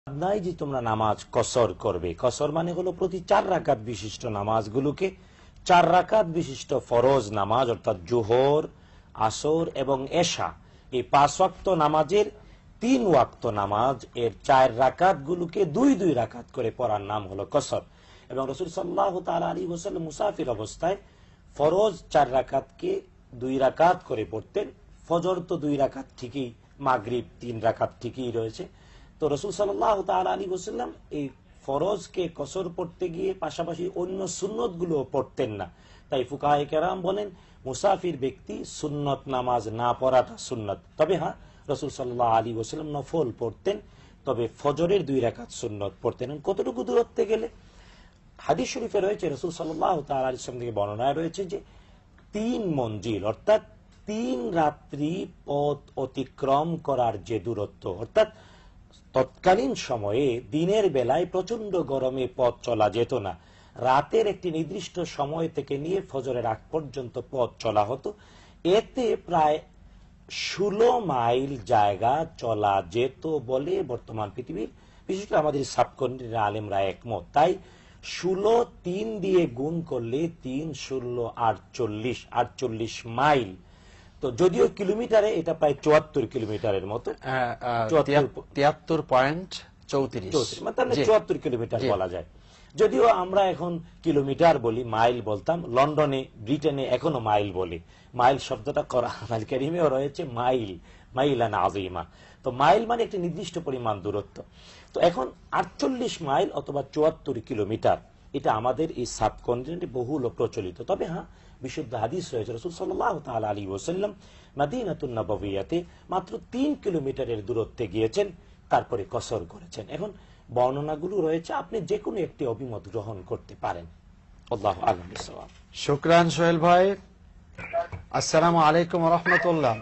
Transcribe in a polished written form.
নাই যে তোমরা নামাজ কসর করবে। কসর মানে হলো প্রতি 4 রাকাত বিশিষ্ট নামাজগুলোকে 4 রাকাত বিশিষ্ট ফরজ নামাজ অর্থাৎ জোহর, আসর এবং এশা, এই 5 ওয়াক্ত নামাজের 3 ওয়াক্ত নামাজ এর 4 রাকাত গুলোকে 2-2 রাকাত করে পড়ার নাম হলো কসর। এবং রাসূল সাল্লাল্লাহু তাআলা আলাইহি ওয়াসাল্লাম মুসাফির অবস্থায় ফরজ 4 রাকাতকে 2 রাকাত করে পড়তেন। ফজর তো 2 রাকাত ঠিকই, মাগরিব 3 রাকাত ঠিকই রয়েছে। তো রাসূল সাল্লাল্লাহু তাআলা আলাইহি ওয়াসাল্লাম এই ফরজকে কসর পড়তে গিয়ে পাশাপাশি অন্য সুন্নত গুলো পড়তেন না। তাই ফুকাহায়ে কেরাম বলেন মুসাফির ব্যক্তি সুন্নত নামাজ না পড়াটা সুন্নত। তবে হ্যাঁ, রাসূল সাল্লাল্লাহু আলাইহি ওয়াসাল্লাম নফল পড়তেন, তবে ফজরের 2 রাকাত সুন্নত পড়তেন। কতটুকু দূরত্বে গেলে হাদিস শরীফে রয়েছে, রাসূল সাল্লাল্লাহু তাআলা আলাইহি ওয়াসাল্লাম থেকে বর্ণনা রয়েছে যে 3 মঞ্জিল অর্থাৎ 3 রাত্রি পথ অতিক্রম করার যে দূরত্ব, অর্থাৎ তৎকালীন সময়ে দিনের বেলায় প্রচন্ড গরমে পথ চলা যেত না, রাতের একটি নির্দিষ্ট সময় থেকে নিয়ে ফজরের আগ পর্যন্ত পথ চলা হতো। এতে প্রায় 16 মাইল জায়গা চলা যেত বলে বর্তমান পৃথিবীর বিশেষ করে আমাদের সাবকন্টিনেন্টের আলেমরা একমত। তাই 16 3 দিয়ে গুণ করলে 3 16 48 মাইল। তো যদিও কিলোমিটারে এটা প্রায় 74 কিলোমিটারের মতো, 73.34 মানে 74 কিলোমিটার বলা যায়। যদিও আমরা এখন কিলোমিটার বলি, মাইল বলতাম। লন্ডনে, ব্রিটেনে এখনো মাইল বলে। মাইল শব্দটা কোরআনুল কারীমেও রয়েছে, মাইল মাইলান আযীমা। তো মাইল মানে একটি নির্দিষ্ট পরিমাণ দূরত্ব। তো এখন 48 মাইল অথবা 74 কিলোমিটার এটা আমাদের এই সাবকন্টিনেন্টে বহুল প্রচলিত। তবে হ্যাঁ, বিশুদ্ধ হাদিস রয়েছে, রাসূল সাল্লাল্লাহু তাআলা আলাইহি ওয়াসাল্লাম মদিনাতুন নববিয়াতে মাত্র 3 কিলোমিটারের দূরত্বে গিয়েছেন, তারপরে কসর করেছেন। এখন বর্ণনাগুলো রয়েছে, আপনি যে কোনো একটি অভিমত গ্রহণ করতে পারেন। আল্লাহু আ'লাম বিসওয়াব। শুকরান সোহেল ভাই, আসসালামু আলাইকুম ওয়া রাহমাতুল্লাহ।